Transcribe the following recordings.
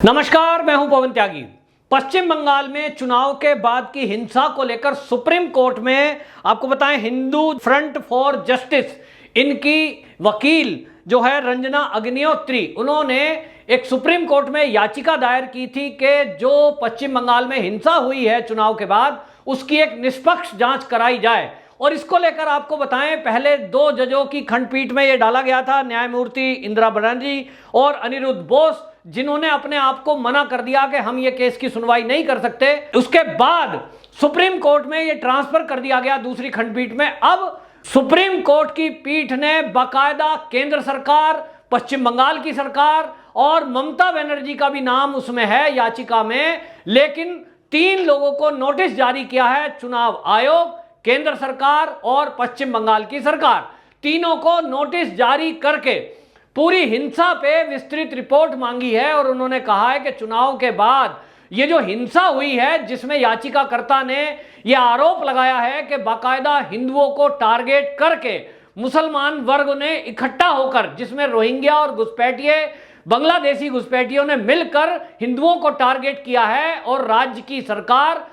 नमस्कार, मैं हूं पवन त्यागी। पश्चिम बंगाल में चुनाव के बाद की हिंसा को लेकर सुप्रीम कोर्ट में आपको बताएं, हिंदू फ्रंट फॉर जस्टिस, इनकी वकील जो है रंजना अग्निहोत्री, उन्होंने एक सुप्रीम कोर्ट में याचिका दायर की थी कि जो पश्चिम बंगाल में हिंसा हुई है चुनाव के बाद, उसकी एक निष्पक्ष जांच कराई जाए। और इसको लेकर आपको बताएं, पहले 2 जजों की खंडपीठ में यह डाला गया था, न्यायमूर्ति इंदिरा बनर्जी और अनिरुद्ध बोस, जिन्होंने अपने आप को मना कर दिया कि हम ये केस की सुनवाई नहीं कर सकते। उसके बाद सुप्रीम कोर्ट में ये ट्रांसफर कर दिया गया दूसरी खंडपीठ में। अब सुप्रीम कोर्ट की पीठ ने बाकायदा केंद्र सरकार, पश्चिम बंगाल की सरकार और ममता बनर्जी का भी नाम उसमें है याचिका में, लेकिन 3 लोगों को नोटिस जारी किया है चुनाव आयोग, केंद्र सरकार और पश्चिम बंगाल की सरकार। तीनों को नोटिस जारी करके पूरी हिंसा पे विस्तृत रिपोर्ट मांगी है और उन्होंने कहा है कि चुनाव के बाद ये जो हिंसा हुई है, जिसमें याचिकाकर्ता ने यह आरोप लगाया है कि बाकायदा हिंदुओं को टारगेट करके मुसलमान वर्ग ने इकट्ठा होकर, जिसमें रोहिंग्या और घुसपैठिए बांग्लादेशी घुसपैठियों ने मिलकर हिंदुओं को टारगेट किया है और राज्य की सरकार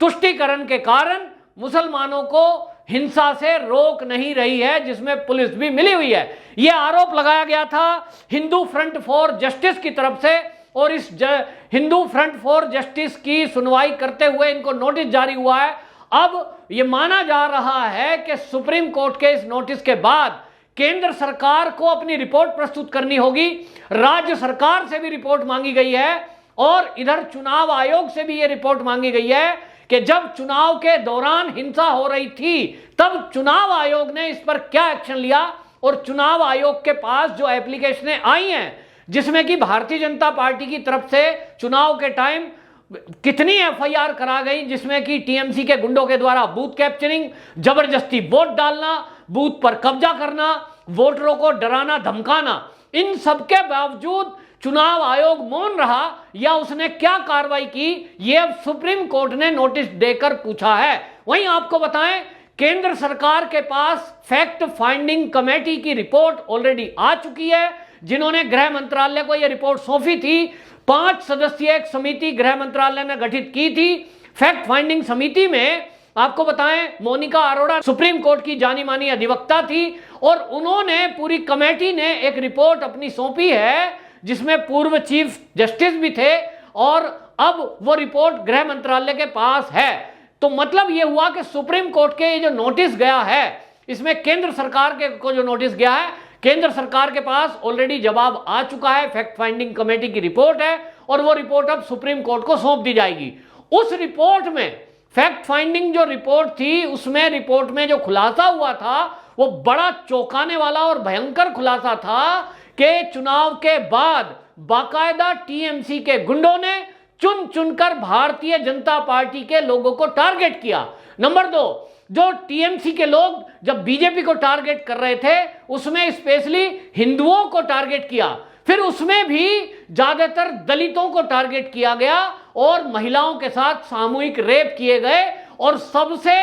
तुष्टीकरण के कारण मुसलमानों को हिंसा से रोक नहीं रही है, जिसमें पुलिस भी मिली हुई है। यह आरोप लगाया गया था हिंदू फ्रंट फॉर जस्टिस की तरफ से और इस हिंदू फ्रंट फॉर जस्टिस की सुनवाई करते हुए इनको नोटिस जारी हुआ है। अब यह माना जा रहा है कि सुप्रीम कोर्ट के इस नोटिस के बाद केंद्र सरकार को अपनी रिपोर्ट प्रस्तुत करनी होगी, राज्य सरकार से भी रिपोर्ट मांगी गई है और इधर चुनाव आयोग से भी यह रिपोर्ट मांगी गई है कि जब चुनाव के दौरान हिंसा हो रही थी तब चुनाव आयोग ने इस पर क्या एक्शन लिया और चुनाव आयोग के पास जो एप्लीकेशनें आई हैं, जिसमें कि भारतीय जनता पार्टी की तरफ से चुनाव के टाइम कितनी एफआईआर करा गई, जिसमें कि टीएमसी के गुंडों के द्वारा बूथ कैप्चरिंग, जबरदस्ती वोट डालना, बूथ पर कब्जा करना, वोटरों को डराना धमकाना, इन सब के बावजूद चुनाव आयोग मौन रहा या उसने क्या कार्रवाई की, यह सुप्रीम कोर्ट ने नोटिस देकर पूछा है। वहीं आपको बताएं, केंद्र सरकार के पास फैक्ट फाइंडिंग कमेटी की रिपोर्ट ऑलरेडी आ चुकी है, जिन्होंने गृह मंत्रालय को यह रिपोर्ट सौंपी थी। 5 सदस्यीय एक समिति गृह मंत्रालय ने गठित की थी। फैक्ट फाइंडिंग समिति में आपको बताएं, मोनिका अरोड़ा सुप्रीम कोर्ट की जानी मानी अधिवक्ता थी और उन्होंने, पूरी कमेटी ने एक रिपोर्ट अपनी सौंपी है, जिसमें पूर्व चीफ जस्टिस भी थे और अब वो रिपोर्ट गृह मंत्रालय के पास है। तो मतलब ये हुआ कि सुप्रीम कोर्ट के ये जो नोटिस गया है, इसमें केंद्र सरकार के को जो नोटिस गया है, केंद्र सरकार के पास ऑलरेडी जवाब आ चुका है, फैक्ट फाइंडिंग कमेटी की रिपोर्ट है और वो रिपोर्ट अब सुप्रीम कोर्ट को सौंप दी जाएगी। उस रिपोर्ट में, फैक्ट फाइंडिंग जो रिपोर्ट थी, उसमें रिपोर्ट में जो खुलासा हुआ था वो बड़ा चौंकाने वाला और भयंकर खुलासा था कि चुनाव के बाद बाकायदा टीएमसी के गुंडों ने चुन चुनकर भारतीय जनता पार्टी के लोगों को टारगेट किया। नंबर 2, जो टीएमसी के लोग जब बीजेपी को टारगेट कर रहे थे, उसमें स्पेशली हिंदुओं को टारगेट किया, फिर उसमें भी ज्यादातर दलितों को टारगेट किया गया और महिलाओं के साथ सामूहिक रेप किए गए। और सबसे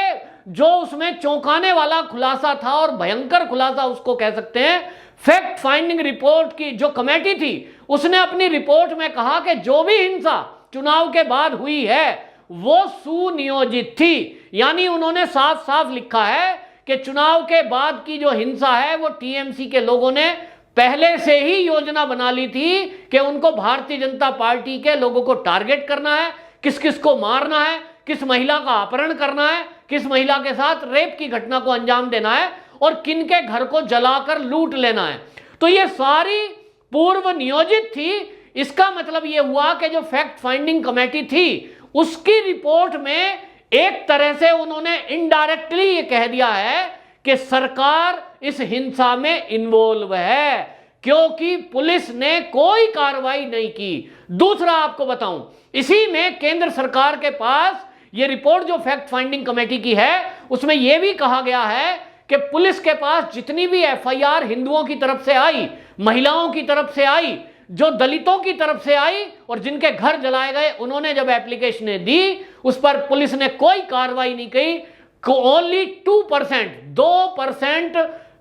जो उसमें चौंकाने वाला खुलासा था और भयंकर खुलासा उसको कह सकते हैं, फैक्ट फाइंडिंग रिपोर्ट की जो कमेटी थी, उसने अपनी रिपोर्ट में कहा कि जो भी हिंसा चुनाव के बाद हुई है वो सुनियोजित थी। यानी उन्होंने साफ साफ लिखा है कि चुनाव के बाद की जो हिंसा है वो टीएमसी के लोगों ने पहले से ही योजना बना ली थी कि उनको भारतीय जनता पार्टी के लोगों को टारगेट करना है, किस किस को मारना है, किस महिला का अपहरण करना है, किस महिला के साथ रेप की घटना को अंजाम देना है और किन के घर को जलाकर लूट लेना है। तो ये सारी पूर्व नियोजित थी। इसका मतलब ये हुआ कि जो फैक्ट फाइंडिंग कमेटी थी, उसकी रिपोर्ट में एक तरह से उन्होंने इनडायरेक्टली ये कह दिया है कि सरकार इस हिंसा में इन्वॉल्व है, क्योंकि पुलिस ने कोई कार्रवाई नहीं की। दूसरा आपको बताऊं, इसी में केंद्र सरकार के पास ये रिपोर्ट जो फैक्ट फाइंडिंग कमेटी की है, उसमें यह भी कहा गया है कि पुलिस के पास जितनी भी एफआईआर हिंदुओं की तरफ से आई, महिलाओं की तरफ से आई, जो दलितों की तरफ से आई और जिनके घर जलाए गए, उन्होंने जब एप्लीकेशनें दी, उस पर पुलिस ने कोई कार्रवाई नहीं की। ओनली 2%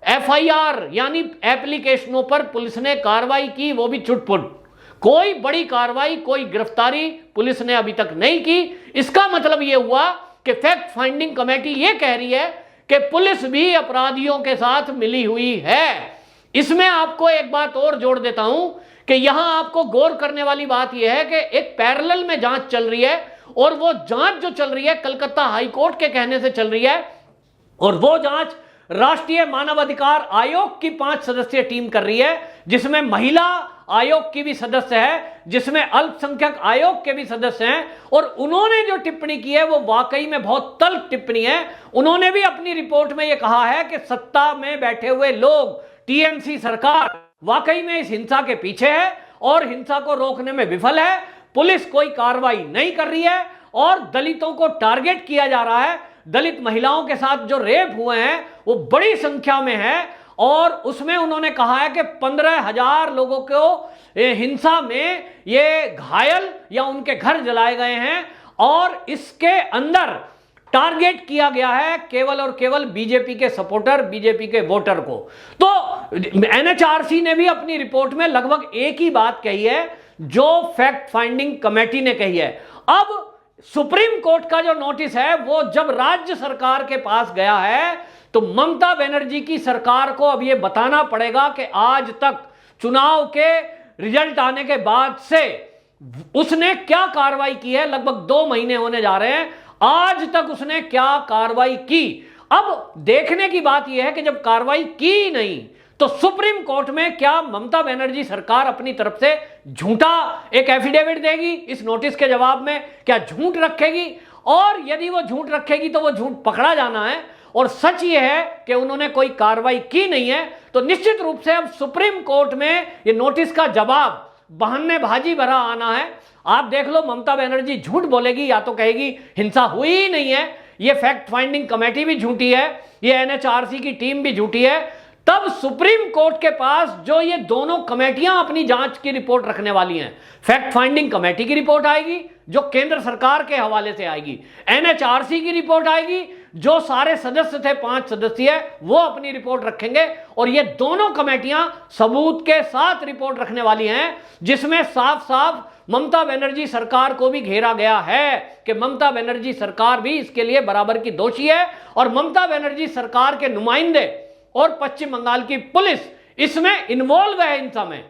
एफआईआर यानी एप्लीकेशनों पर पुलिस ने कार्रवाई की, वो भी छुटपुट। कोई बड़ी कार्रवाई, कोई गिरफ्तारी पुलिस ने अभी तक नहीं की। इसका मतलब यह हुआ कि फैक्ट फाइंडिंग कमेटी यह कह रही है कि पुलिस भी अपराधियों के साथ मिली हुई है। इसमें आपको एक बात और जोड़ देता हूं कि यहां आपको गौर करने वाली बात यह है कि एक पैरेलल में जांच चल रही है, और वो जांच जो चल रही है कलकत्ता हाईकोर्ट के कहने से चल रही है, और वो जांच राष्ट्रीय मानवाधिकार आयोग की 5 सदस्यीय टीम कर रही है, जिसमें महिला आयोग की भी सदस्य है, जिसमें अल्पसंख्यक आयोग के भी सदस्य हैं। और उन्होंने जो टिप्पणी की है वो वाकई में बहुत तल्ख टिप्पणी है। उन्होंने भी अपनी रिपोर्ट में यह कहा है कि सत्ता में बैठे हुए लोग, टीएमसी सरकार वाकई में इस हिंसा के पीछे है और हिंसा को रोकने में विफल है। पुलिस कोई कार्रवाई नहीं कर रही है और दलितों को टारगेट किया जा रहा है। दलित महिलाओं के साथ जो रेप हुए हैं वो बड़ी संख्या में है, और उसमें उन्होंने कहा है कि 15,000 लोगों को हिंसा में ये घायल या उनके घर जलाए गए हैं, और इसके अंदर टारगेट किया गया है केवल और केवल बीजेपी के सपोर्टर, बीजेपी के वोटर को। तो एनएचआरसी ने भी अपनी रिपोर्ट में लगभग एक ही बात कही है जो फैक्ट फाइंडिंग कमेटी ने कही है। अब सुप्रीम कोर्ट का जो नोटिस है वो जब राज्य सरकार के पास गया है, तो ममता बनर्जी की सरकार को अब यह बताना पड़ेगा कि आज तक चुनाव के रिजल्ट आने के बाद से उसने क्या कार्रवाई की है। लगभग 2 महीने होने जा रहे हैं, आज तक उसने क्या कार्रवाई की। अब देखने की बात यह है कि जब कार्रवाई की नहीं, तो सुप्रीम कोर्ट में क्या ममता बनर्जी सरकार अपनी तरफ से झूठा एक एफिडेविट देगी इस नोटिस के जवाब में? क्या झूठ रखेगी? और यदि वो झूठ रखेगी तो वो झूठ पकड़ा जाना है, और सच ये है कि उन्होंने कोई कार्रवाई की नहीं है, तो निश्चित रूप से अब सुप्रीम कोर्ट में ये नोटिस का जवाब बहानेबाजी भरा आना है। आप देख लो, ममता बनर्जी झूठ बोलेगी, या तो कहेगी हिंसा हुई ही नहीं है, ये फैक्ट फाइंडिंग कमेटी भी झूठी है, ये एनएचआरसी की टीम भी झूठी है। तब सुप्रीम कोर्ट के पास जो ये दोनों कमेटियां अपनी जांच की रिपोर्ट रखने वाली हैं, फैक्ट फाइंडिंग कमेटी की रिपोर्ट आएगी जो केंद्र सरकार के हवाले से आएगी, एनएचआरसी की रिपोर्ट आएगी जो सारे सदस्य थे 5 सदस्यीय, वो अपनी रिपोर्ट रखेंगे, और ये दोनों कमेटियां सबूत के साथ रिपोर्ट रखने वाली हैं, जिसमें साफ साफ ममता बनर्जी सरकार को भी घेरा गया है कि ममता बनर्जी सरकार भी इसके लिए बराबर की दोषी है, और ममता बनर्जी सरकार के नुमाइंदे और पश्चिम बंगाल की पुलिस इसमें इन्वॉल्व है इन समय।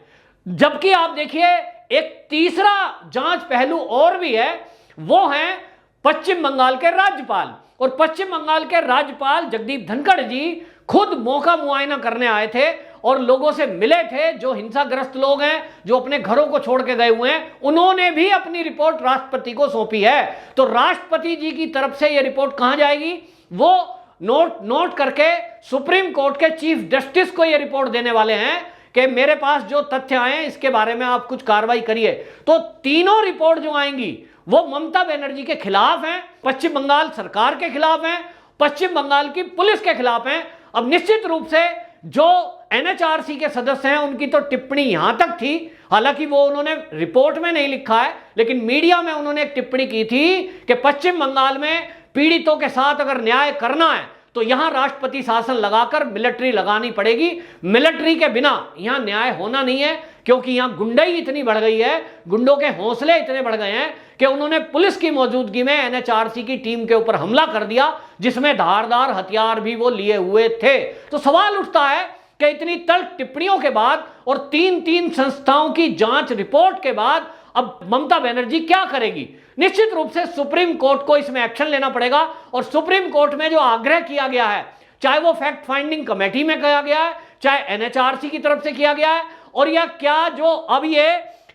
जबकि आप देखिए एक तीसरा जांच पहलू और भी है, वो है पश्चिम बंगाल के राज्यपाल। और पश्चिम बंगाल के राज्यपाल जगदीप धनखड़ जी खुद मौका मुआयना करने आए थे और लोगों से मिले थे, जो हिंसाग्रस्त लोग हैं, जो अपने घरों को छोड़ के गए हुए हैं। उन्होंने भी अपनी रिपोर्ट राष्ट्रपति को सौंपी है। तो राष्ट्रपति जी की तरफ से यह रिपोर्ट कहां जाएगी? वो नोट करके सुप्रीम कोर्ट के चीफ जस्टिस को यह रिपोर्ट देने वाले हैं कि मेरे पास जो तथ्य आए हैं इसके बारे में आप कुछ कार्रवाई करिए। तो तीनों रिपोर्ट जो आएंगी वो ममता बनर्जी के खिलाफ हैं, पश्चिम बंगाल सरकार के खिलाफ हैं, पश्चिम बंगाल की पुलिस के खिलाफ हैं। अब निश्चित रूप से जो एनएचआरसी के सदस्य हैं उनकी तो टिप्पणी यहां तक थी, हालांकि वो उन्होंने रिपोर्ट में नहीं लिखा है, लेकिन मीडिया में उन्होंने एक टिप्पणी की थी कि पश्चिम बंगाल में पीड़ितों के साथ अगर न्याय करना है तो यहां राष्ट्रपति शासन लगाकर मिलिट्री लगानी पड़ेगी। मिलिट्री के बिना यहां न्याय होना नहीं है, क्योंकि यहां गुंडाई इतनी बढ़ गई है, गुंडों के हौसले इतने बढ़ गए हैं कि उन्होंने पुलिस की मौजूदगी में एनएचआरसी की टीम के ऊपर हमला कर दिया, जिसमें धारदार हथियार भी वो लिए हुए थे। तो सवाल उठता है कि इतनी तल्ख टिप्पणियों के बाद और 3 संस्थाओं की जांच रिपोर्ट के बाद अब ममता बनर्जी क्या करेगी? निश्चित रूप से सुप्रीम कोर्ट को इसमें एक्शन लेना पड़ेगा, और सुप्रीम कोर्ट में जो आग्रह किया गया है, चाहे वो फैक्ट फाइंडिंग कमेटी में किया गया है, चाहे एनएचआरसी की तरफ से किया गया है, और या क्या जो अब ये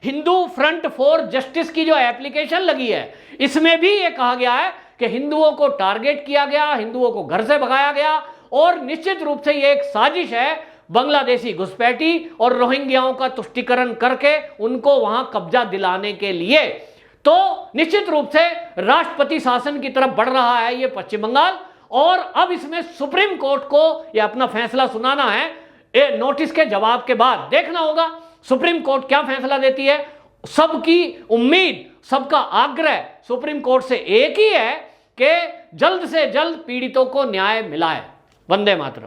हिंदू फ्रंट फॉर जस्टिस की जो एप्लीकेशन लगी है, इसमें भी ये कहा गया है कि हिंदुओं को टारगेट किया गया, हिंदुओं को घर से भगाया गया, और निश्चित रूप से ये एक साजिश है बांग्लादेशी घुसपैठी और रोहिंग्याओं का तुष्टीकरण करके उनको वहां कब्जा दिलाने के लिए। तो निश्चित रूप से राष्ट्रपति शासन की तरफ बढ़ रहा है ये पश्चिम बंगाल, और अब इसमें सुप्रीम कोर्ट को यह अपना फैसला सुनाना है। नोटिस के जवाब के बाद देखना होगा सुप्रीम कोर्ट क्या फैसला देती है। सबकी उम्मीद, सबका आग्रह सुप्रीम कोर्ट से एक ही है कि जल्द से जल्द पीड़ितों को न्याय मिला है। वंदे मातरम।